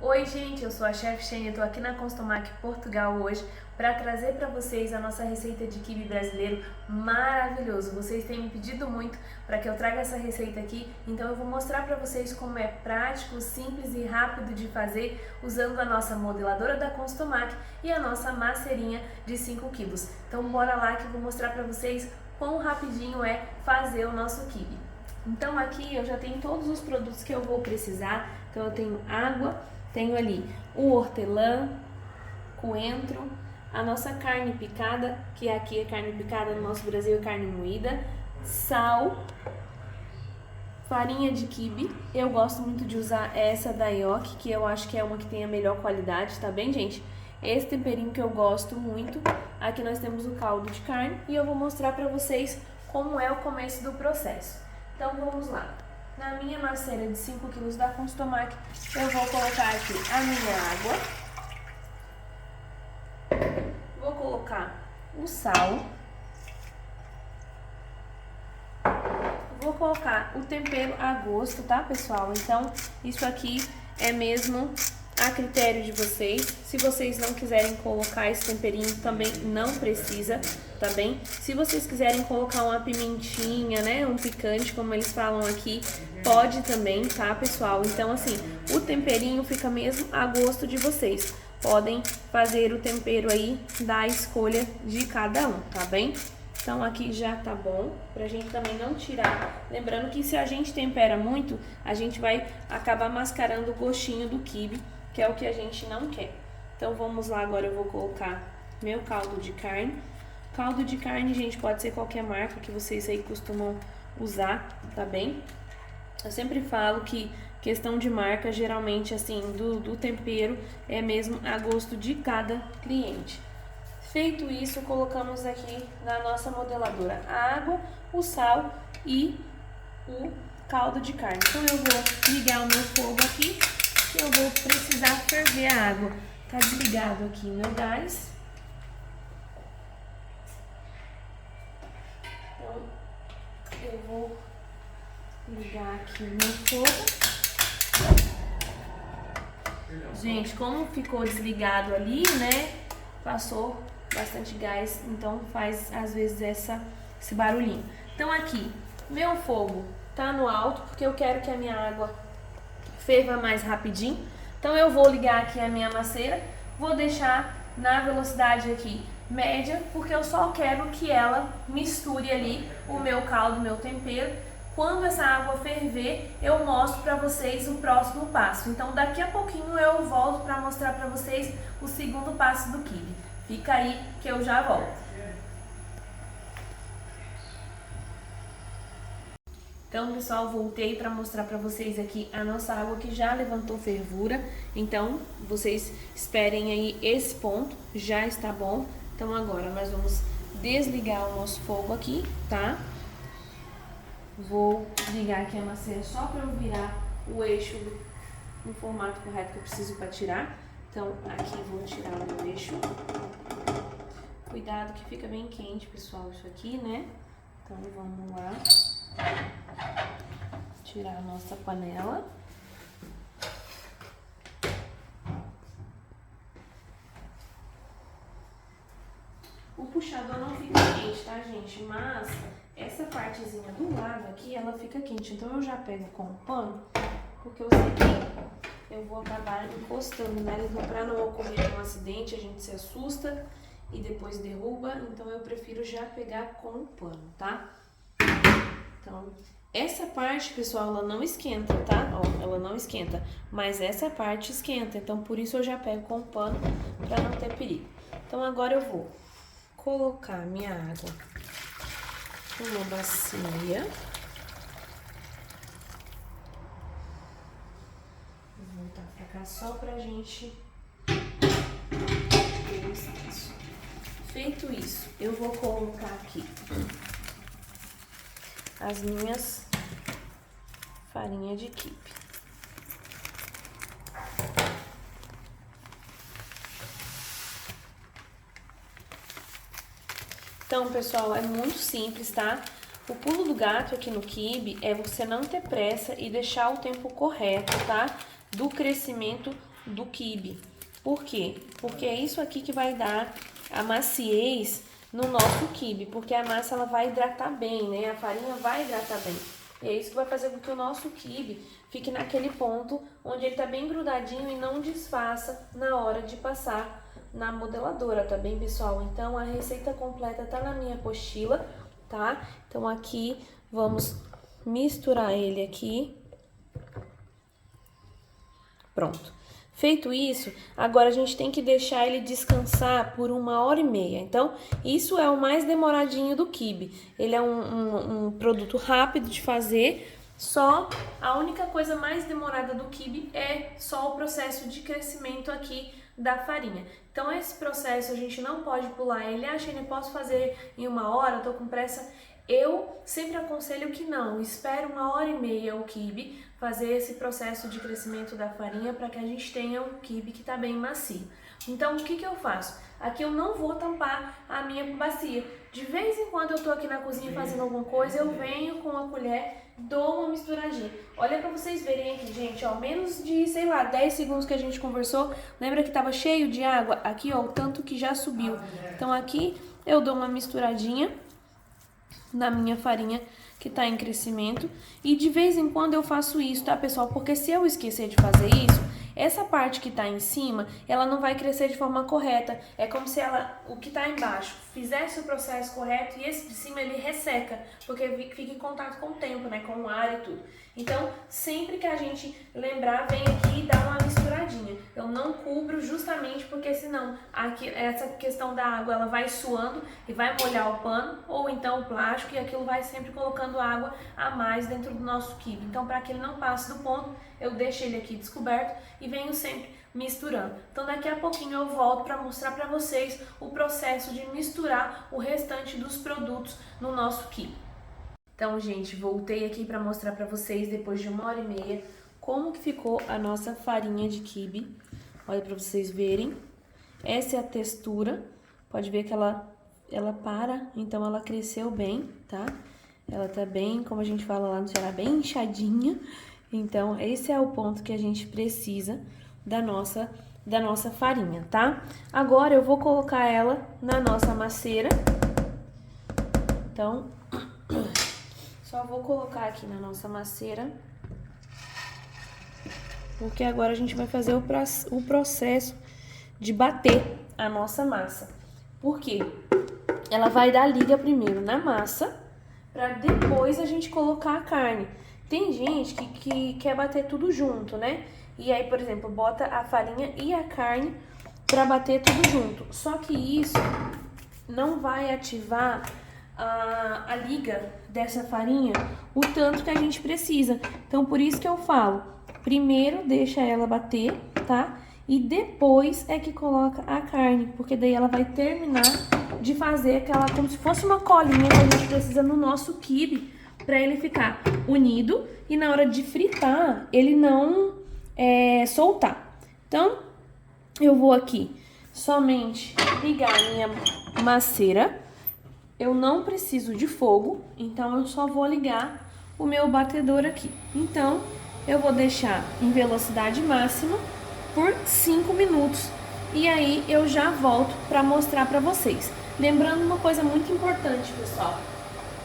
Oi gente, eu sou a Chef Shane, eu tô aqui na Constomac Portugal hoje para trazer para vocês a nossa receita de quibe brasileiro maravilhoso. Vocês têm me pedido muito para que eu traga essa receita aqui, então eu vou mostrar para vocês como é prático, simples e rápido de fazer usando a nossa modeladora da Constomac e a nossa maceirinha de 5 quilos. Então bora lá que eu vou mostrar para vocês quão rapidinho é fazer o nosso quibe. Então aqui eu já tenho todos os produtos que eu vou precisar, então eu tenho água, tenho ali o hortelã, coentro, a nossa carne picada, que aqui é carne picada, no nosso Brasil é carne moída, sal, farinha de quibe, eu gosto muito de usar essa da Yoki, que eu acho que é uma que tem a melhor qualidade, tá bem, gente? Esse temperinho que eu gosto muito. Aqui nós temos o caldo de carne e eu vou mostrar pra vocês como é o começo do processo. Então vamos lá. Na minha maceira de 5 kg da Constomac, eu vou colocar aqui a minha água, vou colocar o sal, vou colocar o tempero a gosto, tá, pessoal? Então, isso aqui é mesmo a critério de vocês. Se vocês não quiserem colocar esse temperinho, também não precisa, tá bem? Se vocês quiserem colocar uma pimentinha, né, um picante, como eles falam aqui, pode também, tá, pessoal? Então, assim, o temperinho fica mesmo a gosto de vocês. Podem fazer o tempero aí da escolha de cada um, tá bem? Então aqui já tá bom, pra gente também não tirar. Lembrando que se a gente tempera muito, a gente vai acabar mascarando o gostinho do quibe, que é o que a gente não quer. Então vamos lá, agora eu vou colocar meu caldo de carne. Caldo de carne, gente, pode ser qualquer marca que vocês aí costumam usar, tá bem? Eu sempre falo que questão de marca, geralmente, assim, do tempero é mesmo a gosto de cada cliente. Feito isso, colocamos aqui na nossa modeladora a água, o sal e o caldo de carne. Então eu vou ligar o meu fogo aqui, que eu vou precisar ferver a água. Tá desligado aqui o meu gás. Então eu vou ligar aqui o meu fogo. Gente, como ficou desligado ali, né? Passou bastante gás, então faz às vezes esse barulhinho. Então aqui, meu fogo tá no alto, porque eu quero que a minha água ferva mais rapidinho. Então eu vou ligar aqui a minha maceira, vou deixar na velocidade aqui média, porque eu só quero que ela misture ali o meu caldo, o meu tempero. Quando essa água ferver, eu mostro para vocês o próximo passo. Então daqui a pouquinho eu volto para mostrar para vocês o segundo passo do quibe. Fica aí que eu já volto. Então, pessoal, voltei para mostrar para vocês aqui a nossa água que já levantou fervura. Então, vocês esperem aí esse ponto, já está bom. Então, agora nós vamos desligar o nosso fogo aqui, tá? Vou ligar aqui a maceira só para eu virar o eixo no formato correto que eu preciso para tirar. Então, aqui vou tirar o meu eixo. Cuidado que fica bem quente, pessoal, isso aqui, né? Então, vamos lá. Tirar a nossa panela. O puxador não fica quente, tá, gente? Mas essa partezinha do lado aqui, ela fica quente. Então, eu já pego com o pano, porque eu sei que eu vou acabar encostando, né? Então, pra não ocorrer um acidente, a gente se assusta e depois derruba. Então, eu prefiro já pegar com o pano, tá? Então, essa parte, pessoal, ela não esquenta, tá? Ó, ela não esquenta, mas essa parte esquenta. Então, por isso eu já pego com o pano pra não ter perigo. Então, agora eu vou colocar minha água numa bacia. Vou voltar pra cá só pra gente ter o espaço. Feito isso, eu vou colocar aqui as minhas farinhas de quibe. Então, pessoal, é muito simples, tá? O pulo do gato aqui no quibe é você não ter pressa e deixar o tempo correto, tá? Do crescimento do quibe. Por quê? Porque é isso aqui que vai dar a maciez no nosso quibe, porque a massa ela vai hidratar bem, né? A farinha vai hidratar bem. E é isso que vai fazer com que o nosso quibe fique naquele ponto onde ele tá bem grudadinho e não desfaça na hora de passar na modeladora, tá bem, pessoal? Então, a receita completa tá na minha apostila, tá? Então, aqui, vamos misturar ele aqui. Pronto. Feito isso, agora a gente tem que deixar ele descansar por 1h30. Então, isso é o mais demoradinho do quibe. Ele é um produto rápido de fazer, só a única coisa mais demorada do quibe é só o processo de crescimento aqui da farinha. Então, esse processo a gente não pode pular ele. Ah, Sheine, posso fazer em 1 hora? Eu tô com pressa. Eu sempre aconselho que não, espere 1h30 o quibe fazer esse processo de crescimento da farinha para que a gente tenha um quibe que tá bem macio. Então, o que eu faço? Aqui eu não vou tampar a minha bacia. De vez em quando eu tô aqui na cozinha fazendo alguma coisa, eu venho com a colher, dou uma misturadinha. Olha pra vocês verem aqui, gente, ó, menos de, sei lá, 10 segundos que a gente conversou, lembra que tava cheio de água? Aqui, ó, o tanto que já subiu. Então, aqui eu dou uma misturadinha na minha farinha que tá em crescimento. E de vez em quando eu faço isso, tá, pessoal? Porque se eu esquecer de fazer isso, essa parte que tá em cima, ela não vai crescer de forma correta. É como se o que tá embaixo fizesse o processo correto e esse de cima ele resseca, porque fica em contato com o tempo, né, com o ar e tudo. Então, sempre que a gente lembrar, vem aqui e dá uma misturadinha. Eu não cubro justamente porque senão aqui, essa questão da água ela vai suando e vai molhar o pano ou então o plástico e aquilo vai sempre colocando água a mais dentro do nosso quibe. Então, para que ele não passe do ponto, eu deixo ele aqui descoberto e venho sempre misturando. Então, daqui a pouquinho eu volto para mostrar para vocês o processo de misturar o restante dos produtos no nosso quibe. Então, gente, voltei aqui para mostrar para vocês, depois de 1h30, como que ficou a nossa farinha de quibe. Olha para vocês verem. Essa é a textura. Pode ver que ela para, então ela cresceu bem, tá? Ela tá bem, como a gente fala lá no Ceará, bem inchadinha. Então, esse é o ponto que a gente precisa da nossa farinha, tá? Agora, eu vou colocar ela na nossa masseira. Então, só vou colocar aqui na nossa masseira, porque agora a gente vai fazer o processo de bater a nossa massa. Por quê? Ela vai dar liga primeiro na massa, para depois a gente colocar a carne. Tem gente que quer bater tudo junto, né? E aí, por exemplo, bota a farinha e a carne para bater tudo junto. Só que isso não vai ativar a liga dessa farinha o tanto que a gente precisa. Então, por isso que eu falo, primeiro deixa ela bater, tá? E depois é que coloca a carne, porque daí ela vai terminar de fazer aquela, como se fosse uma colinha que a gente precisa no nosso quibe, para ele ficar unido e na hora de fritar, ele não soltar. Então, eu vou aqui somente ligar a minha masseira. Eu não preciso de fogo, então eu só vou ligar o meu batedor aqui. Então, eu vou deixar em velocidade máxima por 5 minutos. E aí, eu já volto para mostrar para vocês. Lembrando uma coisa muito importante, pessoal.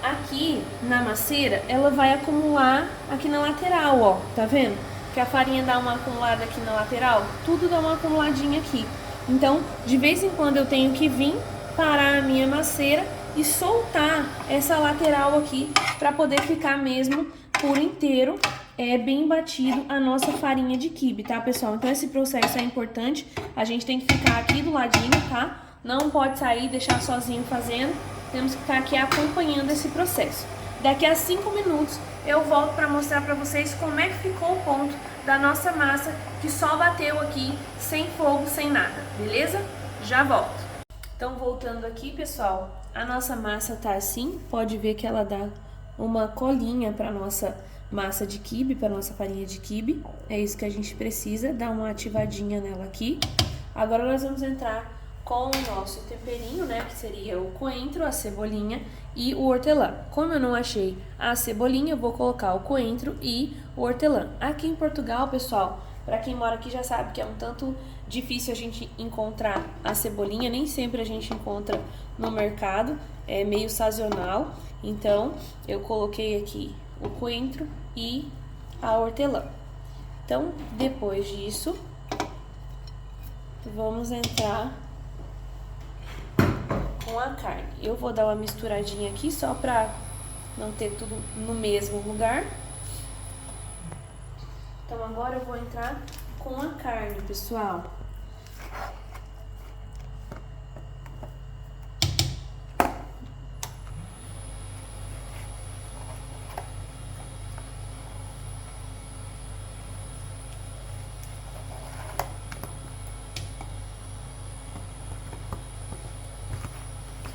Aqui na masseira, ela vai acumular aqui na lateral, ó. Tá vendo? Que a farinha dá uma acumulada aqui na lateral. Tudo dá uma acumuladinha aqui. Então, de vez em quando eu tenho que vir parar a minha masseira e soltar essa lateral aqui para poder ficar mesmo por inteiro bem batido a nossa farinha de quibe, tá, pessoal? Então esse processo é importante, a gente tem que ficar aqui do ladinho, tá? Não pode sair e deixar sozinho fazendo, temos que ficar aqui acompanhando esse processo. Daqui a 5 minutos eu volto para mostrar para vocês como é que ficou o ponto da nossa massa que só bateu aqui, sem fogo, sem nada, beleza? Já volto. Então, voltando aqui, pessoal, a nossa massa tá assim, pode ver que ela dá uma colinha para nossa massa de quibe, para nossa farinha de quibe. É isso que a gente precisa, dar uma ativadinha nela aqui. Agora nós vamos entrar com o nosso temperinho, né, que seria o coentro, a cebolinha e o hortelã. Como eu não achei a cebolinha, eu vou colocar o coentro e o hortelã. Aqui em Portugal, pessoal, Pra quem mora aqui já sabe que é um tanto difícil a gente encontrar a cebolinha, nem sempre a gente encontra no mercado, é meio sazonal. Então, eu coloquei aqui o coentro e a hortelã. Então, depois disso, vamos entrar com a carne. Eu vou dar uma misturadinha aqui só pra não ter tudo no mesmo lugar. Então, agora eu vou entrar com a carne, pessoal.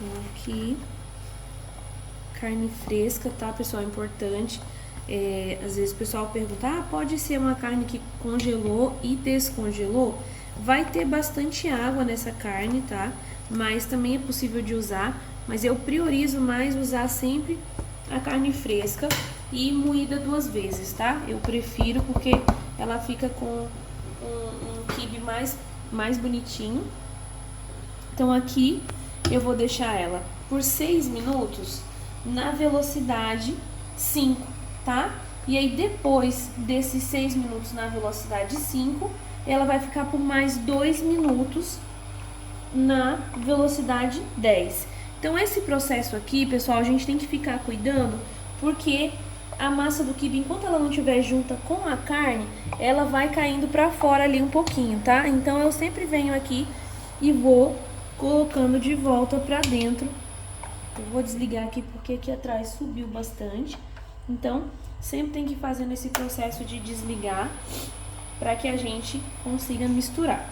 Então, aqui, carne fresca, tá, pessoal? É importante. Às vezes o pessoal pergunta, pode ser uma carne que congelou e descongelou? Vai ter bastante água nessa carne, tá? Mas também é possível de usar, mas eu priorizo mais usar sempre a carne fresca e moída 2 vezes, tá? Eu prefiro porque ela fica com um quibe mais bonitinho. Então aqui eu vou deixar ela por 6 minutos na velocidade 5, tá? E aí depois desses 6 minutos na velocidade 5, ela vai ficar por mais 2 minutos na velocidade 10. Então esse processo aqui, pessoal, a gente tem que ficar cuidando, porque a massa do quibe, enquanto ela não estiver junta com a carne, ela vai caindo pra fora ali um pouquinho, tá? Então eu sempre venho aqui e vou colocando de volta pra dentro. Eu vou desligar aqui porque aqui atrás subiu bastante. Então, sempre tem que ir fazendo esse processo de desligar para que a gente consiga misturar.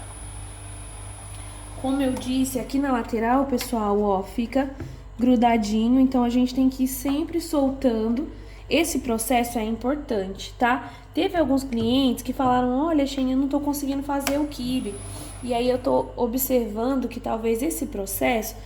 Como eu disse, aqui na lateral, pessoal, ó, fica grudadinho, então a gente tem que ir sempre soltando. Esse processo é importante, tá? Teve alguns clientes que falaram, olha, Xenia, eu não tô conseguindo fazer o quibe. E aí eu tô observando que talvez esse processo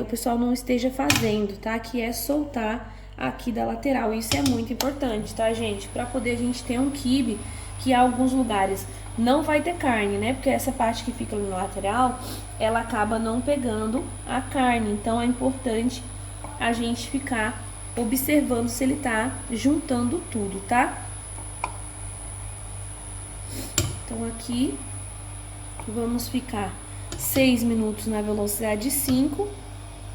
o pessoal não esteja fazendo, tá? Que é soltar aqui da lateral. Isso é muito importante, tá, gente? Pra poder a gente ter um quibe que em alguns lugares não vai ter carne, né? Porque essa parte que fica ali na lateral, ela acaba não pegando a carne. Então é importante a gente ficar observando se ele tá juntando tudo, tá? Então aqui vamos ficar 6 minutos na velocidade 5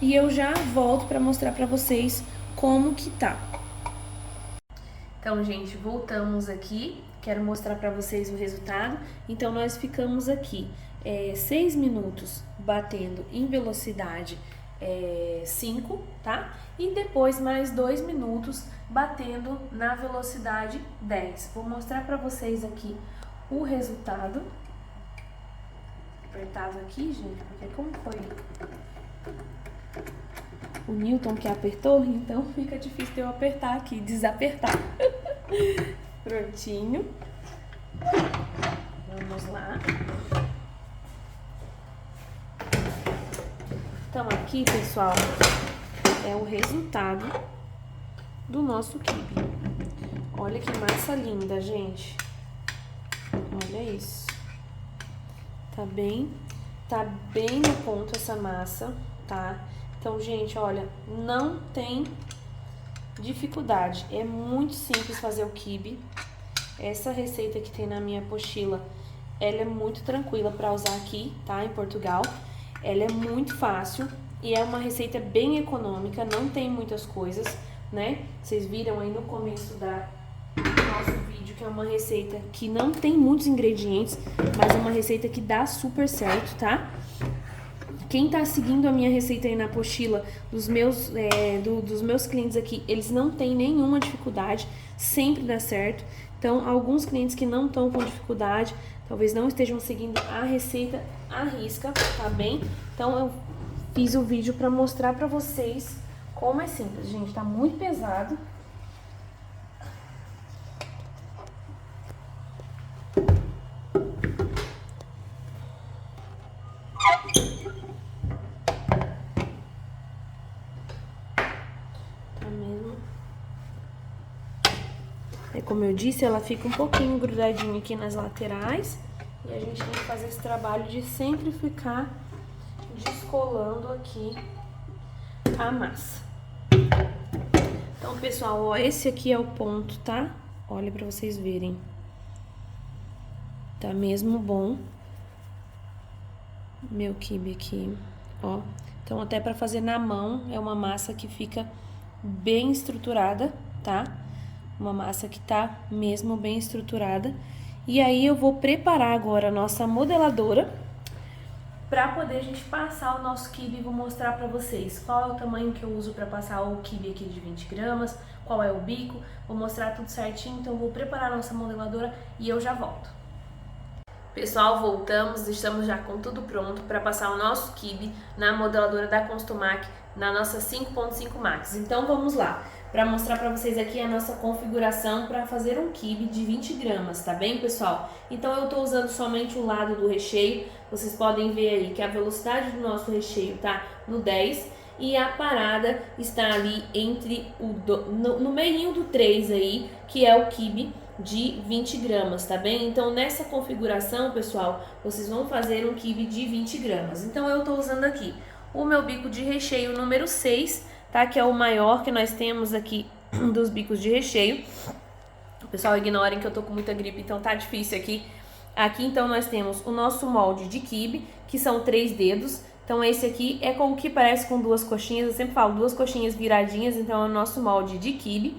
e eu já volto para mostrar para vocês como que tá. Então, gente, voltamos aqui. Quero mostrar para vocês o resultado. Então, nós ficamos aqui 6 minutos batendo em velocidade 5, tá? E depois mais 2 minutos batendo na velocidade 10. Vou mostrar para vocês aqui o resultado. Apertava aqui, gente, porque como foi o Newton que apertou, então fica difícil de eu apertar aqui, desapertar. Prontinho. Vamos lá. Então aqui, pessoal, é o resultado do nosso quibe. Olha que massa linda, gente. Olha isso. Tá bem no ponto essa massa, tá? Então, gente, olha, não tem dificuldade. É muito simples fazer o quibe. Essa receita que tem na minha apostila, ela é muito tranquila para usar aqui, tá? Em Portugal. Ela é muito fácil e é uma receita bem econômica, não tem muitas coisas, né? Vocês viram aí no começo do nosso vídeo que é uma receita que não tem muitos ingredientes, mas é uma receita que dá super certo, tá? Quem tá seguindo a minha receita aí na apostila dos meus clientes aqui, eles não têm nenhuma dificuldade, sempre dá certo. Então, alguns clientes que não estão com dificuldade, talvez não estejam seguindo a receita à risca, tá bem? Então, eu fiz o vídeo pra mostrar pra vocês como é simples, gente. Tá muito pesado. como eu disse, ela fica um pouquinho grudadinha aqui nas laterais. E a gente tem que fazer esse trabalho de sempre ficar descolando aqui a massa. Então, pessoal, ó, esse aqui é o ponto, tá? Olha pra vocês verem. Tá mesmo bom. Meu quibe aqui, ó. Então, até pra fazer na mão, é uma massa que fica bem estruturada, tá? Uma massa que tá mesmo bem estruturada. E aí, eu vou preparar agora a nossa modeladora pra poder a gente passar o nosso quibe. Vou mostrar pra vocês qual é o tamanho que eu uso pra passar o quibe aqui de 20 gramas, qual é o bico, vou mostrar tudo certinho. Então, eu vou preparar a nossa modeladora e eu já volto. Pessoal, voltamos, estamos já com tudo pronto para passar o nosso quibe na modeladora da Constomac, na nossa 5.5 Max. Então vamos lá, para mostrar para vocês aqui a nossa configuração para fazer um quibe de 20 gramas, tá bem, pessoal? Então eu estou usando somente o lado do recheio, vocês podem ver aí que a velocidade do nosso recheio tá no 10 e a parada está ali entre no meinho do 3 aí, que é o quibe de 20 gramas, tá bem? Então, nessa configuração, pessoal, vocês vão fazer um quibe de 20 gramas. Então, eu tô usando aqui o meu bico de recheio número 6, tá? Que é o maior que nós temos aqui dos bicos de recheio. Pessoal, ignorem que eu tô com muita gripe, então tá difícil aqui. Aqui, então, nós temos o nosso molde de quibe, que são 3 dedos. Então, esse aqui é como que parece com duas coxinhas. Eu sempre falo duas coxinhas viradinhas, então é o nosso molde de quibe.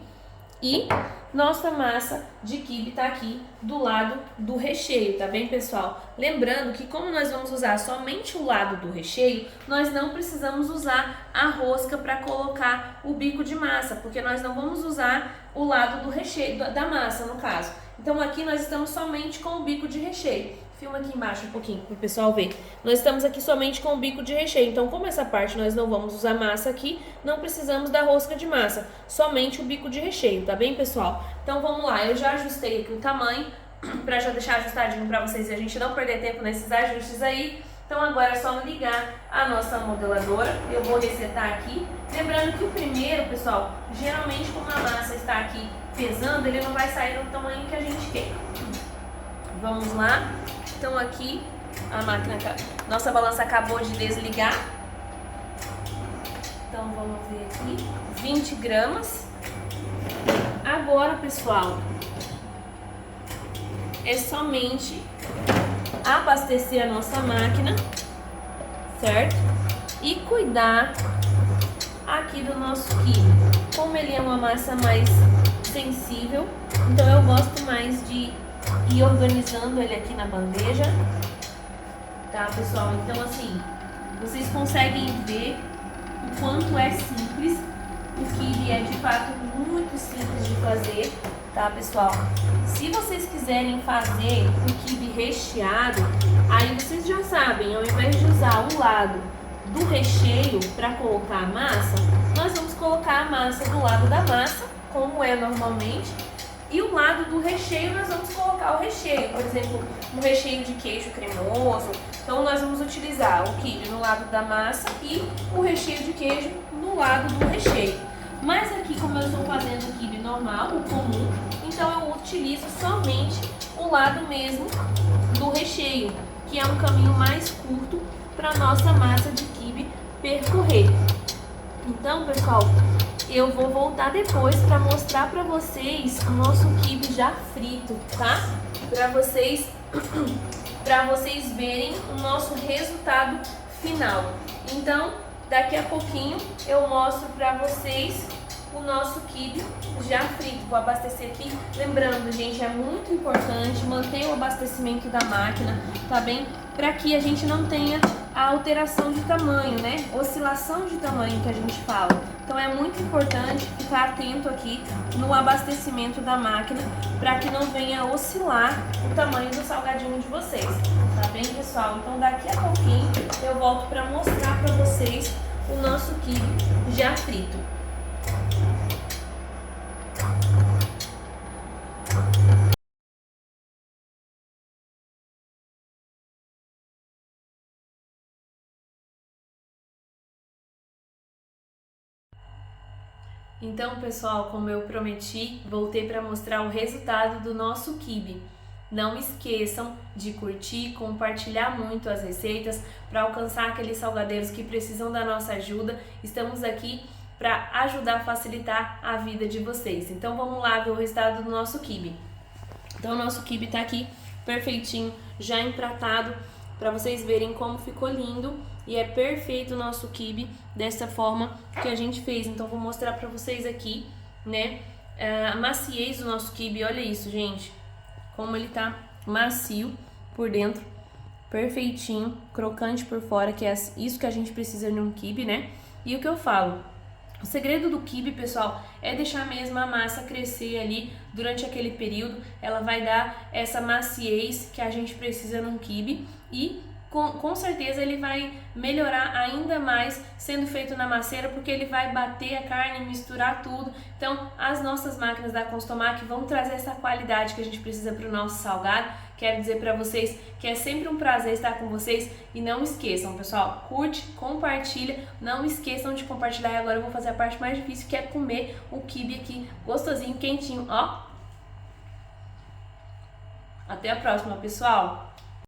E nossa massa de quibe tá aqui do lado do recheio, tá bem, pessoal? Lembrando que como nós vamos usar somente o lado do recheio, nós não precisamos usar a rosca para colocar o bico de massa, porque nós não vamos usar o lado do recheio, da massa, no caso. Então aqui nós estamos somente com o bico de recheio. Filma aqui embaixo um pouquinho para o pessoal ver. Nós estamos aqui somente com o bico de recheio. Então, como essa parte nós não vamos usar massa aqui, não precisamos da rosca de massa. Somente o bico de recheio, tá bem, pessoal? Então, vamos lá. Eu já ajustei aqui o tamanho, para já deixar ajustadinho para vocês e a gente não perder tempo nesses ajustes aí. Então, agora é só ligar a nossa modeladora. Eu vou resetar aqui. Lembrando que o primeiro, pessoal, geralmente como a massa está aqui pesando, ele não vai sair no tamanho que a gente quer. Vamos lá. Então aqui a máquina, nossa balança acabou de desligar. Então vamos ver aqui, 20 gramas. Agora, pessoal, é somente abastecer a nossa máquina, certo? E cuidar aqui do nosso quibe. Como ele é uma massa mais sensível, então eu gosto mais de ir organizando ele aqui na bandeja, tá, pessoal? Então, assim, vocês conseguem ver o quanto é simples. O quibe é, de fato, muito simples de fazer, tá, pessoal? Se vocês quiserem fazer o quibe recheado, aí vocês já sabem, ao invés de usar um lado do recheio para colocar a massa, nós vamos colocar a massa do lado da massa, como é normalmente. E o lado do recheio, nós vamos colocar o recheio, por exemplo, um recheio de queijo cremoso. Então, nós vamos utilizar o quibe no lado da massa e o recheio de queijo no lado do recheio. Mas aqui, como eu estou fazendo o quibe normal, o comum, então eu utilizo somente o lado mesmo do recheio, que é um caminho mais curto para nossa massa de quibe percorrer. Então, pessoal, eu vou voltar depois para mostrar para vocês o nosso quibe já frito, tá? Para vocês verem o nosso resultado final. Então, daqui a pouquinho eu mostro para vocês o nosso quibe já frito. Vou abastecer aqui. Lembrando, gente, é muito importante manter o abastecimento da máquina, tá bem? Para que a gente não tenha a alteração de tamanho, né? Oscilação de tamanho que a gente fala. Então é muito importante ficar atento aqui no abastecimento da máquina para que não venha oscilar o tamanho do salgadinho de vocês, tá bem, pessoal? Então daqui a pouquinho eu volto para mostrar para vocês o nosso quibe já frito. Então, pessoal, como eu prometi, voltei para mostrar o resultado do nosso quibe. Não esqueçam de curtir, compartilhar muito as receitas para alcançar aqueles salgadeiros que precisam da nossa ajuda. Estamos aqui para ajudar a facilitar a vida de vocês. Então vamos lá ver o resultado do nosso quibe. Então o nosso quibe está aqui perfeitinho, já empratado, para vocês verem como ficou lindo. E é perfeito o nosso quibe dessa forma que a gente fez. Então vou mostrar para vocês aqui, né, a maciez do nosso quibe. Olha isso, gente, como ele tá macio por dentro, perfeitinho, crocante por fora, que é isso que a gente precisa num quibe, né? E o que eu falo, o segredo do quibe, pessoal, é deixar mesmo a massa crescer ali durante aquele período. Ela vai dar essa maciez que a gente precisa num quibe e com certeza ele vai melhorar ainda mais sendo feito na masseira, porque ele vai bater a carne, misturar tudo. Então as nossas máquinas da Constomac vão trazer essa qualidade que a gente precisa para o nosso salgado. Quero dizer para vocês que é sempre um prazer estar com vocês e não esqueçam, pessoal, curte, compartilha, não esqueçam de compartilhar. E agora eu vou fazer a parte mais difícil, que é comer o quibe aqui gostosinho, quentinho, ó. Até a próxima, pessoal!